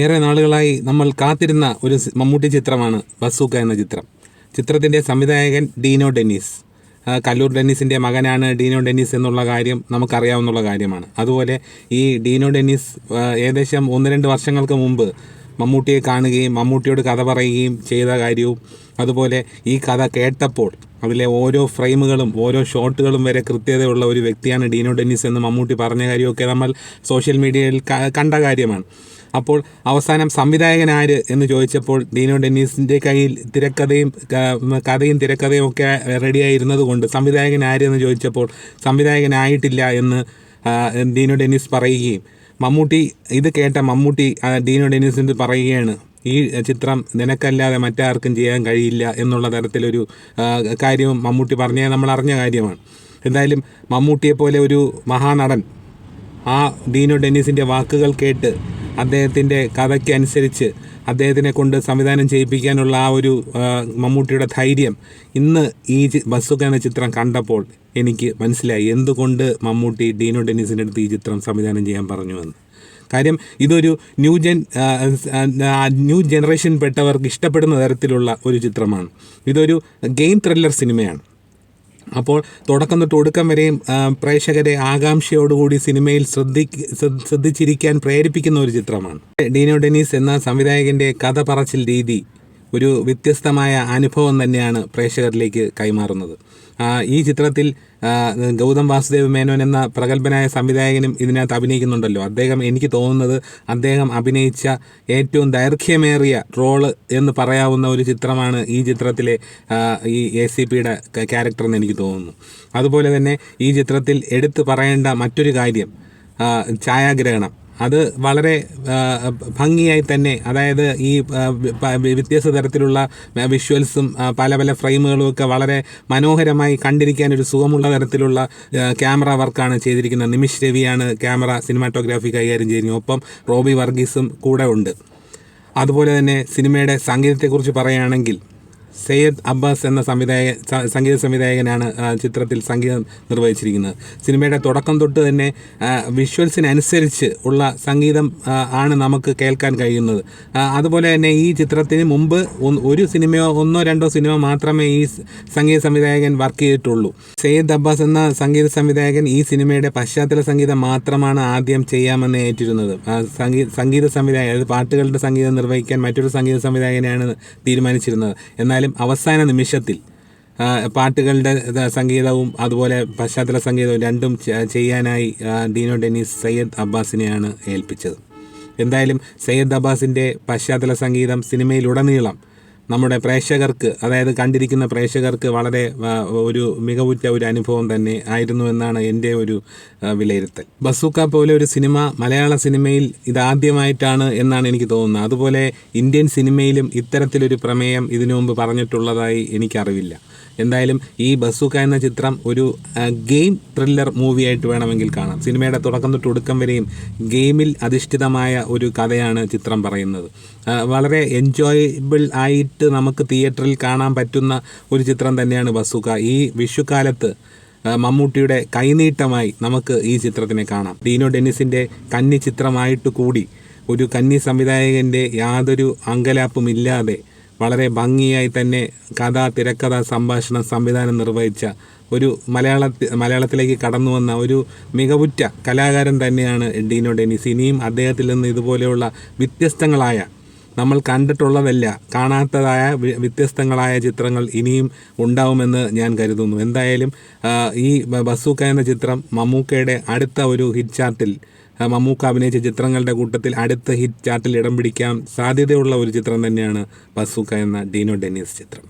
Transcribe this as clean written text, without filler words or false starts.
ഏറെ നാളുകളായി നമ്മൾ കാത്തിരുന്ന ഒരു മമ്മൂട്ടി ചിത്രമാണ് ബസൂക്ക എന്ന ചിത്രം. ചിത്രത്തിൻ്റെ സംവിധായകൻ ഡീനോ ഡെന്നീസ്. കല്ലൂർ ഡെന്നീസിൻ്റെ മകനാണ് ഡീനോ ഡെന്നീസ് എന്നുള്ള കാര്യം നമുക്കറിയാവുന്ന കാര്യമാണ്. അതുപോലെ ഈ ഡീനോ ഡെന്നീസ് ഏകദേശം 1-2 വർഷങ്ങൾക്ക് മുമ്പ് മമ്മൂട്ടിയെ കാണുകയും മമ്മൂട്ടിയോട് കഥ പറയുകയും ചെയ്ത കാര്യവും, അതുപോലെ ഈ കഥ കേട്ടപ്പോൾ അതിലെ ഓരോ ഫ്രെയിമുകളും ഓരോ ഷോട്ടുകളും വരെ കൃത്യതയുള്ള ഒരു വ്യക്തിയാണ് ഡീനോ ഡെന്നീസ് എന്ന് മമ്മൂട്ടി പറഞ്ഞ കാര്യമൊക്കെ നമ്മൾ സോഷ്യൽ മീഡിയയിൽ കണ്ട കാര്യമാണ്. അപ്പോൾ അവസാനം സംവിധായകൻ ആര് എന്ന് ചോദിച്ചപ്പോൾ ഡീനോ ഡെന്നീസിൻ്റെ കയ്യിൽ കഥയും തിരക്കഥയും ഒക്കെ റെഡിയായിരുന്നത് കൊണ്ട് സംവിധായകൻ ആര് എന്ന് ചോദിച്ചപ്പോൾ സംവിധായകനായിട്ടില്ല എന്ന് ഡീനോ ഡെന്നീസ് പറയുകയും, ഇത് കേട്ട മമ്മൂട്ടി ഡീനോ ഡെന്നീസിന് പറയുകയാണ്, ഈ ചിത്രം നിനക്കല്ലാതെ മറ്റാർക്കും ചെയ്യാൻ കഴിയില്ല എന്നുള്ള തരത്തിലൊരു കാര്യവും മമ്മൂട്ടി പറഞ്ഞത് നമ്മൾ അറിഞ്ഞ കാര്യമാണ്. എന്തായാലും മമ്മൂട്ടിയെപ്പോലെ ഒരു മഹാനടൻ ആ ഡീനോ ഡെന്നീസിൻ്റെ വാക്കുകൾ കേട്ട് അദ്ദേഹത്തിൻ്റെ കഥയ്ക്കനുസരിച്ച് അദ്ദേഹത്തിനെ കൊണ്ട് സംവിധാനം ചെയ്യിപ്പിക്കാനുള്ള ആ ഒരു മമ്മൂട്ടിയുടെ ധൈര്യം ഇന്ന് ഈ ബസൂക്ക എന്ന ചിത്രം കണ്ടപ്പോൾ എനിക്ക് മനസ്സിലായി എന്തുകൊണ്ട് മമ്മൂട്ടി ഡീനോ ഡെന്നീസിൻ്റെ അടുത്ത് ഈ ചിത്രം സംവിധാനം ചെയ്യാൻ പറഞ്ഞുവെന്ന്. കാര്യം ഇതൊരു ന്യൂ ജനറേഷൻ പെട്ടവർക്ക് ഇഷ്ടപ്പെടുന്ന തരത്തിലുള്ള ഒരു ചിത്രമാണ്. ഇതൊരു ഗെയിം ത്രില്ലർ സിനിമയാണ്. അപ്പോൾ തുടക്കം തൊട്ട് ഒടുക്കം വരെയും പ്രേക്ഷകരെ ആകാംക്ഷയോടുകൂടി സിനിമയിൽ ശ്രദ്ധിച്ചിരിക്കാൻ പ്രേരിപ്പിക്കുന്ന ഒരു ചിത്രമാണ്. ഡീനോ ഡെന്നീസ് എന്ന സംവിധായകൻ്റെ കഥ പറച്ചിൽ രീതി ഒരു വ്യത്യസ്തമായ അനുഭവം തന്നെയാണ് പ്രേക്ഷകരിലേക്ക് കൈമാറുന്നത്. ഈ ചിത്രത്തിൽ ഗൗതം വാസുദേവ് മേനോൻ എന്ന പ്രഗത്ഭനായ സംവിധായകനും ഇതിനകത്ത് അഭിനയിക്കുന്നുണ്ടല്ലോ. എനിക്ക് തോന്നുന്നത് അദ്ദേഹം അഭിനയിച്ച ഏറ്റവും ദൈർഘ്യമേറിയ റോള് എന്ന് പറയാവുന്ന ഒരു ചിത്രമാണ് ഈ ചിത്രത്തിലെ ഈ ACPയുടെ ക്യാരക്ടർ എന്ന് എനിക്ക് തോന്നുന്നു. അതുപോലെ തന്നെ ഈ ചിത്രത്തിൽ എടുത്തു പറയേണ്ട മറ്റൊരു കാര്യം ഛായാഗ്രഹണം. അത് വളരെ ഭംഗിയായി തന്നെ, അതായത് ഈ വ്യത്യസ്ത തരത്തിലുള്ള വിഷ്വൽസും പല ഫ്രെയിമുകളും ഒക്കെ വളരെ മനോഹരമായി കണ്ടിരിക്കാൻ ഒരു സുഖമുള്ള തരത്തിലുള്ള ക്യാമറ വർക്കാണ് ചെയ്തിരിക്കുന്നത്. നിമിഷ് രവിയാണ് ക്യാമറ സിനിമാറ്റോഗ്രാഫി കൈകാര്യം ചെയ്യുന്നത്. ഒപ്പം റോബി വർഗീസും കൂടെ ഉണ്ട്. അതുപോലെ തന്നെ സിനിമയുടെ സംഗീതത്തെക്കുറിച്ച് പറയുകയാണെങ്കിൽ സയ്യദ് അബ്ബാസ് എന്ന സംഗീത സംവിധായകനാണ് ചിത്രത്തിൽ സംഗീതം നിർവഹിച്ചിരിക്കുന്നത്. സിനിമയുടെ തുടക്കം തൊട്ട് തന്നെ വിഷ്വൽസിനനുസരിച്ച് ഉള്ള സംഗീതം ആണ് നമുക്ക് കേൾക്കാൻ കഴിയുന്നത്. അതുപോലെ തന്നെ ഈ ചിത്രത്തിന് മുമ്പ് ഒരു സിനിമയോ 1-2 സിനിമ മാത്രമേ ഈ സംഗീത സംവിധായകൻ വർക്ക് ചെയ്തിട്ടുള്ളൂ. സയ്യദ് അബ്ബാസ് എന്ന സംഗീത സംവിധായകൻ ഈ സിനിമയുടെ പശ്ചാത്തല സംഗീതം മാത്രമാണ് ആദ്യം ചെയ്യാമെന്ന് ഏറ്റിരുന്നത്. സംഗീത സംവിധായകൻ, അതായത് പാട്ടുകളുടെ സംഗീതം നിർവഹിക്കാൻ മറ്റൊരു സംഗീത സംവിധായകനെയാണ് തീരുമാനിച്ചിരുന്നത്. എന്നാലും അവസാന നിമിഷത്തിൽ പാട്ടുകളുടെ സംഗീതവും അതുപോലെ പശ്ചാത്തല സംഗീതവും രണ്ടും ചെയ്യാനായി ഡീനോ ഡെന്നീസ് സയ്യദ് അബ്ബാസിനെയാണ് ഏൽപ്പിച്ചത്. എന്തായാലും സയ്യദ് അബ്ബാസിൻ്റെ പശ്ചാത്തല സംഗീതം സിനിമയിലുടനീളം നമ്മുടെ പ്രേക്ഷകർക്ക്, അതായത് കണ്ടിരിക്കുന്ന പ്രേക്ഷകർക്ക് വളരെ ഒരു മികവുറ്റ ഒരു അനുഭവം തന്നെ ആയിരുന്നു എന്നാണ് എൻ്റെ ഒരു വിലയിരുത്തൽ. ബസൂക്ക പോലെ ഒരു സിനിമ മലയാള സിനിമയിൽ ഇതാദ്യമായിട്ടാണ് എന്നാണ് എനിക്ക് തോന്നുന്നത്. അതുപോലെ ഇന്ത്യൻ സിനിമയിലും ഇത്തരത്തിലൊരു പ്രമേയം ഇതിനു മുമ്പ് പറഞ്ഞിട്ടുള്ളതായി എനിക്കറിവില്ല. എന്തായാലും ഈ ബസൂക്ക എന്ന ചിത്രം ഒരു ഗെയിം ത്രില്ലർ മൂവിയായിട്ട് വേണമെങ്കിൽ കാണാം. സിനിമയുടെ തുടക്കം തൊട്ട് ഒടുക്കം വരെയും ഗെയിമിൽ അധിഷ്ഠിതമായ ഒരു കഥയാണ് ചിത്രം പറയുന്നത്. വളരെ എൻജോയബിൾ ആയിട്ട് നമുക്ക് തിയേറ്ററിൽ കാണാൻ പറ്റുന്ന ഒരു ചിത്രം തന്നെയാണ് ബസൂക്ക. ഈ വിഷുക്കാലത്ത് മമ്മൂട്ടിയുടെ കൈനീട്ടമായി നമുക്ക് ഈ ചിത്രത്തിനെ കാണാം. ഡീനോ ഡെന്നീസിൻ്റെ കന്നി ചിത്രമായിട്ട് കൂടി ഒരു കന്നി സംവിധായകൻ്റെ യാതൊരു അങ്കലാപ്പുമില്ലാതെ വളരെ ഭംഗിയായി തന്നെ കഥ, തിരക്കഥ, സംഭാഷണം, സംവിധാനം നിർവഹിച്ച ഒരു മലയാളത്തിലേക്ക് കടന്നു വന്ന ഒരു മികവുറ്റ കലാകാരൻ തന്നെയാണ് ഡീനോ ഡെന്നീസ്. ഇനിയും അദ്ദേഹത്തിൽ നിന്ന് ഇതുപോലെയുള്ള വ്യത്യസ്തങ്ങളായ, നമ്മൾ കണ്ടിട്ടുള്ളതല്ല, കാണാത്തതായ വ്യത്യസ്തങ്ങളായ ചിത്രങ്ങൾ ഇനിയും ഉണ്ടാവുമെന്ന് ഞാൻ കരുതുന്നു. എന്തായാലും ഈ ബസൂക്ക എന്ന ചിത്രം മമ്മൂക്കയുടെ അടുത്ത ഒരു ഹിറ്റ് ചാർട്ടിൽ, മമ്മൂക്ക അഭിനയിച്ച ചിത്രങ്ങളുടെ കൂട്ടത്തിൽ അടുത്ത ഹിറ്റ് ചാർട്ടിൽ ഇടം പിടിക്കാൻ സാധ്യതയുള്ള ഒരു ചിത്രം തന്നെയാണ് ബസൂക്ക എന്ന ഡീനോ ഡെന്നീസ് ചിത്രം.